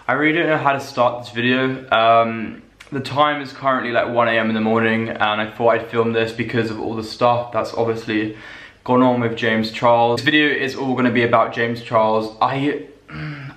I really don't know how to start this video. The time is currently like 1 AM in the morning, and I thought I'd film this because of all the stuff that's obviously gone on with James Charles. This video is all going to be about James Charles.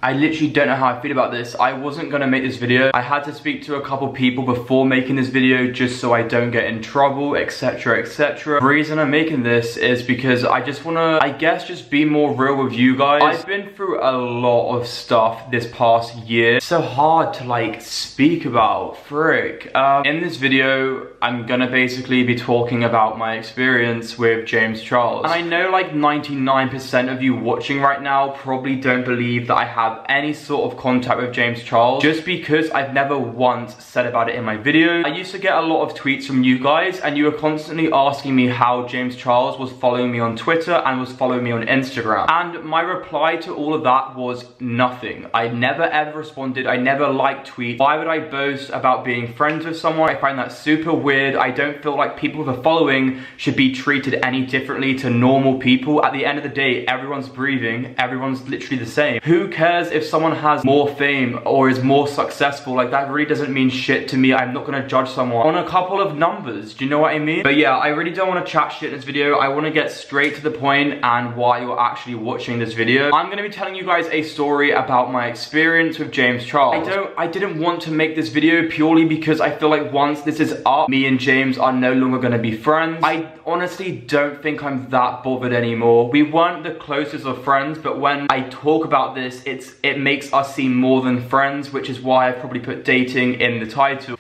I literally don't know how I feel about this. I wasn't gonna make this video. I had to speak to a couple people before making this video just so I don't get in trouble, etc, etc. The reason I'm making this is because I just wanna, I guess, just be more real with you guys. I've been through a lot of stuff this past year. It's so hard to like speak about, frick. In this video, I'm gonna basically be talking about my experience with James Charles. And I know like 99% of you watching right now probably don't believe that I have any sort of contact with James Charles, just because I've never once said about it in my video. I used to get a lot of tweets from you guys, and you were constantly asking me how James Charles was following me on Twitter and was following me on Instagram. And my reply to all of that was nothing. I never ever responded. I never liked tweets. Why would I boast about being friends with someone? I find that super weird. I don't feel like people with a following should be treated any differently to normal people. At the end of the day, everyone's breathing. Everyone's literally the same. Who cares if someone has more fame or is more successful? Like, that really doesn't mean shit to me. I'm not gonna judge someone on a couple of numbers. Do you know what I mean? But yeah, I really don't want to chat shit in this video. I want to get straight to the point and why you're actually watching this video. I'm gonna be telling you guys a story about my experience with James Charles. I didn't want to make this video purely because I feel like once this is up, me and James are no longer gonna be friends. I honestly don't think I'm that bothered anymore. We weren't the closest of friends, but when I talk about this, it makes us seem more than friends, which is why I probably put dating in the title.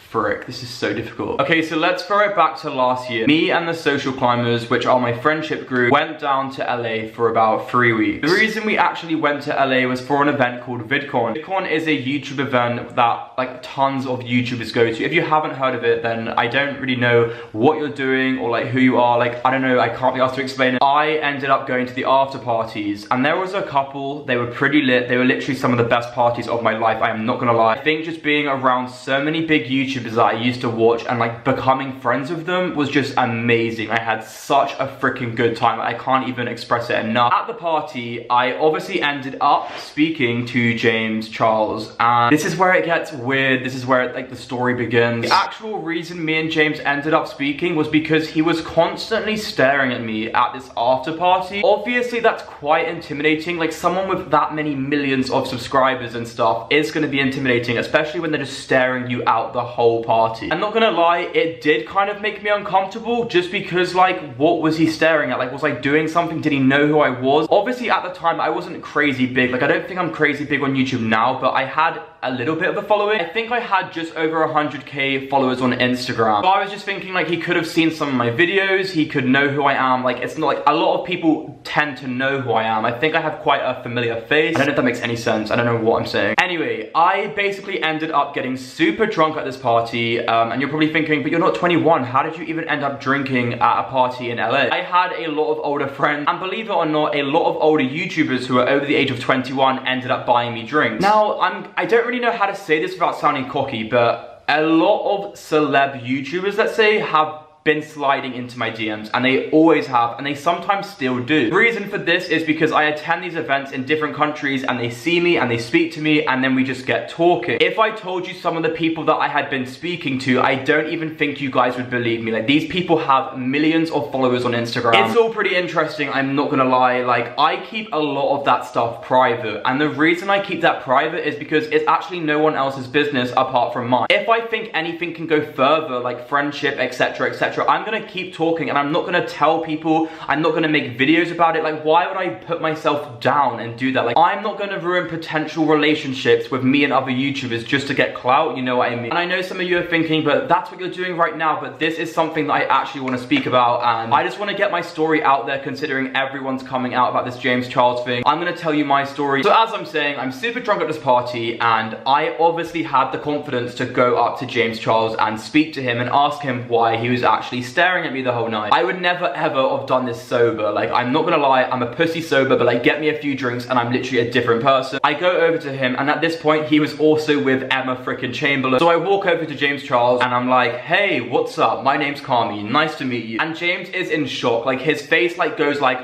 Frick, this is so difficult. Okay, so let's throw it back to last year. Me and the Social Climbers, which are my friendship group, went down to LA for about 3 weeks. The reason we actually went to LA was for an event called VidCon. VidCon is a YouTube event that like tons of YouTubers go to. If you haven't heard of it, then I don't really know what you're doing or like who you are. Like, I don't know, I can't be asked to explain it. I ended up going to the after parties, and there was a couple, they were pretty lit. They were literally some of the best parties of my life, I am not gonna lie. I think just being around so many big YouTubers that I used to watch and like becoming friends with them was just amazing. I had such a freaking good time. I can't even express it enough. At the party, I obviously ended up speaking to James Charles, and this is where it gets weird. This is where like the story begins. The actual reason me and James ended up speaking was because he was constantly staring at me at this after party. Obviously that's quite intimidating. Like, someone with that many millions of subscribers and stuff is going to be intimidating, especially when they're just staring you out the whole party. I'm not gonna lie, it did kind of make me uncomfortable, just because like, what was he staring at? Like, was I doing something? Did he know who I was? Obviously at the time I wasn't crazy big. Like, I don't think I'm crazy big on YouTube now, but I had a little bit of a following. I think I had just over 100k followers on Instagram. So I was just thinking like, he could have seen some of my videos, he could know who I am. Like, it's not like a lot of people tend to know who I am. I think I have quite a familiar face. I don't know if that makes any sense. I don't know what I'm saying. Anyway, I basically ended up getting super drunk at this party, and you're probably thinking, but you're not 21. How did you even end up drinking at a party in LA? I had a lot of older friends, and believe it or not, a lot of older YouTubers who are over the age of 21 ended up buying me drinks. Now, I don't really know how to say this without sounding cocky, but a lot of celeb YouTubers, let's say, have been sliding into my DMs, and they always have, and they sometimes still do. The reason for this is because I attend these events in different countries, and they see me and they speak to me, and then we just get talking. If I told you some of the people that I had been speaking to, I don't even think you guys would believe me. Like, these people have millions of followers on Instagram. It's all pretty interesting, I'm not gonna lie. Like, I keep a lot of that stuff private, and the reason I keep that private is because it's actually no one else's business apart from mine. If I think anything can go further, like friendship, etc, etc, I'm gonna keep talking, and I'm not gonna tell people, I'm not gonna make videos about it. Like, why would I put myself down and do that? Like, I'm not gonna ruin potential relationships with me and other YouTubers just to get clout, you know what I mean? And I know some of you are thinking, but that's what you're doing right now, but this is something that I actually wanna speak about, and I just wanna get my story out there, considering everyone's coming out about this James Charles thing. I'm gonna tell you my story. So as I'm saying, I'm super drunk at this party, and I obviously had the confidence to go up to James Charles and speak to him and ask him why he was actually staring at me the whole night. I would never ever have done this sober. Like, I'm not gonna lie, I'm a pussy sober, but like, get me a few drinks and I'm literally a different person. I go over to him, and at this point he was also with Emma frickin' Chamberlain. So I walk over to James Charles and I'm like, hey, what's up? My name's Carmino, nice to meet you. And James is in shock. Like, his face like goes like,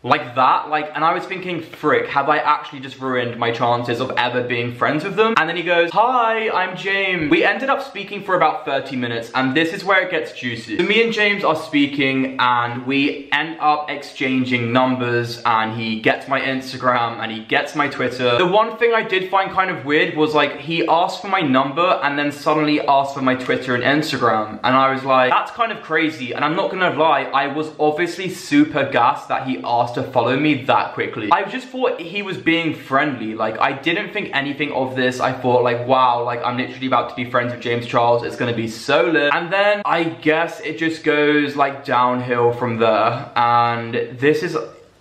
like that, like, and I was thinking, frick, have I actually just ruined my chances of ever being friends with them? And then he goes, hi, I'm James. We ended up speaking for about 30 minutes, and this is where it gets juicy. So me and James are speaking, and we end up exchanging numbers, and he gets my Instagram, and he gets my Twitter. The one thing I did find kind of weird was, like, he asked for my number, and then suddenly asked for my Twitter and Instagram, and I was like, that's kind of crazy. And I'm not gonna lie, I was obviously super gassed that he asked to follow me that quickly. I just thought he was being friendly. Like, I didn't think anything of this. I thought, like, wow, like, I'm literally about to be friends with James Charles. It's gonna be so lit. And then I guess it just goes, like, downhill from there. And this is,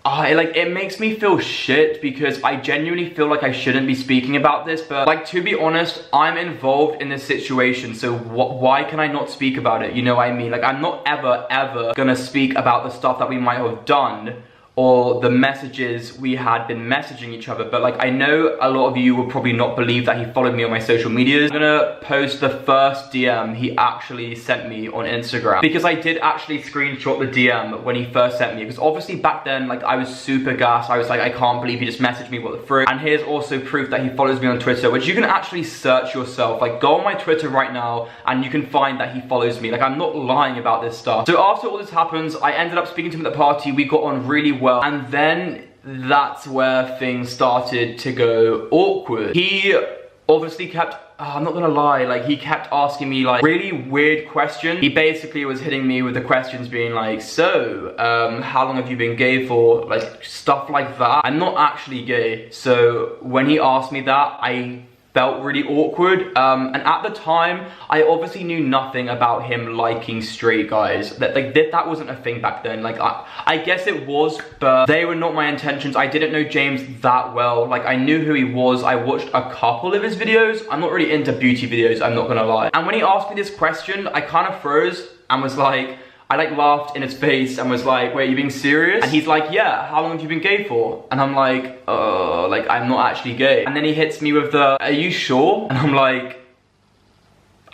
it makes me feel shit because I genuinely feel like I shouldn't be speaking about this, but, like, to be honest, I'm involved in this situation, so why can I not speak about it? You know what I mean? Like, I'm not ever gonna speak about the stuff that we might have done or the messages we had been messaging each other, but, like, I know a lot of you will probably not believe that he followed me on my social medias. I'm gonna post the first DM he actually sent me on Instagram, because I did actually screenshot the DM when he first sent me, because obviously back then, like, I was super gassed. I was like, I can't believe he just messaged me, what the frick. And here's also proof that he follows me on Twitter, which you can actually search yourself. Like, go on my Twitter right now and you can find that he follows me. Like, I'm not lying about this stuff. So after all this happens, I ended up speaking to him at the party. We got on really well, and then that's where things started to go awkward. He obviously kept, I'm not gonna lie, like, he kept asking me, like, really weird questions. He basically was hitting me with the questions being like, so, how long have you been gay for? Like, stuff like that. I'm not actually gay, so when he asked me that, I felt really awkward, and at the time, I obviously knew nothing about him liking straight guys. That wasn't a thing back then. Like, I guess it was, but they were not my intentions. I didn't know James that well. Like, I knew who he was. I watched a couple of his videos. I'm not really into beauty videos, I'm not gonna lie. And when he asked me this question, I kind of froze and was like, I, like, laughed in his face and was like, wait, are you being serious? And he's like, yeah, how long have you been gay for? And I'm like, I'm not actually gay. And then he hits me with the, are you sure? And I'm like,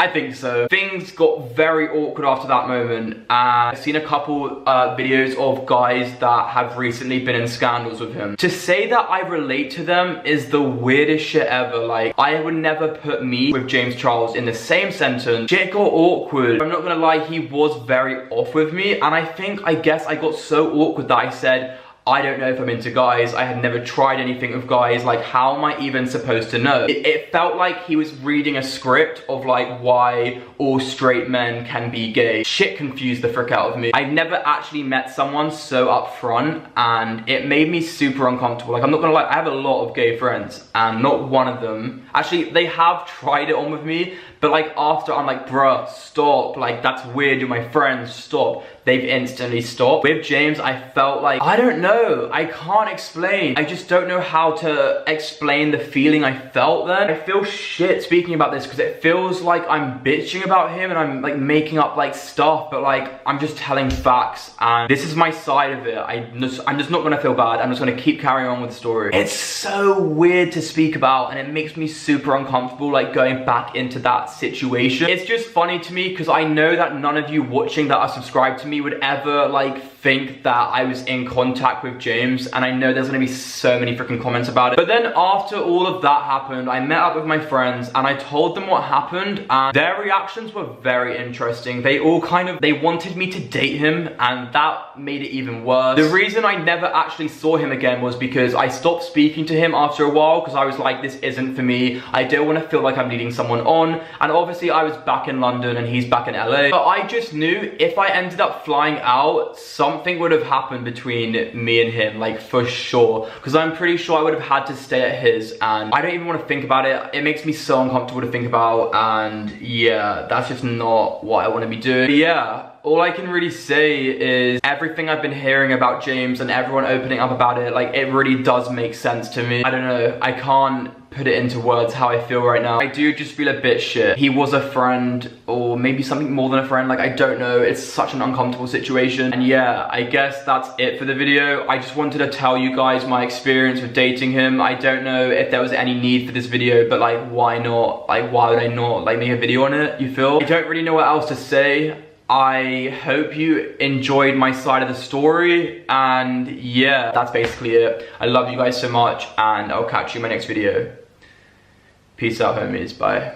I think so. Things got very awkward after that moment, and I've seen a couple videos of guys that have recently been in scandals with him. To say that I relate to them is the weirdest shit ever. Like, I would never put me with James Charles in the same sentence. Shit got awkward. I'm not gonna lie, he was very off with me, and I guess I got so awkward that I said, I don't know if I'm into guys. I had never tried anything with guys. Like, how am I even supposed to know? It felt like he was reading a script of, like, why all straight men can be gay. Shit confused the frick out of me. I've never actually met someone so upfront, and it made me super uncomfortable. Like, I'm not gonna lie, I have a lot of gay friends, and not one of them, actually, they have tried it on with me, but, like, after, I'm like, bruh, stop. Like, that's weird, you're my friend, stop. They've instantly stopped. With James, I felt like, I don't know, I can't explain. I just don't know how to explain the feeling I felt then. I feel shit speaking about this because it feels like I'm bitching about him and I'm, like, making up, like, stuff, but, like, I'm just telling facts, and this is my side of it. I'm just not gonna feel bad. I'm just gonna keep carrying on with the story. It's so weird to speak about, and it makes me super uncomfortable, like, going back into that situation. It's just funny to me because I know that none of you watching that are subscribed to me would ever, like, think that I was in contact with James, and I know there's gonna be so many freaking comments about it. But then after all of that happened, I met up with my friends and I told them what happened, and their reactions were very interesting. They all they wanted me to date him, and that made it even worse. The reason I never actually saw him again was because I stopped speaking to him after a while, because I was like, this isn't for me. I don't want to feel like I'm leading someone on, and obviously I was back in London and he's back in LA. But I just knew if I ended up flying out, something would have happened between me and him, like, for sure, because I'm pretty sure I would have had to stay at his, and I don't even want to think about it. It makes me so uncomfortable to think about, and yeah, that's just not what I want to be doing. But yeah, all I can really say is everything I've been hearing about James and everyone opening up about it, like, it really does make sense to me. I don't know, I can't put it into words how I feel right now. I do just feel a bit shit. He was a friend, or maybe something more than a friend, like, I don't know. It's such an uncomfortable situation. And yeah, I guess that's it for the video. I just wanted to tell you guys my experience with dating him. I don't know if there was any need for this video, but, like, why not? Like, why would I not, like, make a video on it, you feel? I don't really know what else to say. I hope you enjoyed my side of the story, and yeah, that's basically it. I love you guys so much, and I'll catch you in my next video. Peace out, homies. Bye.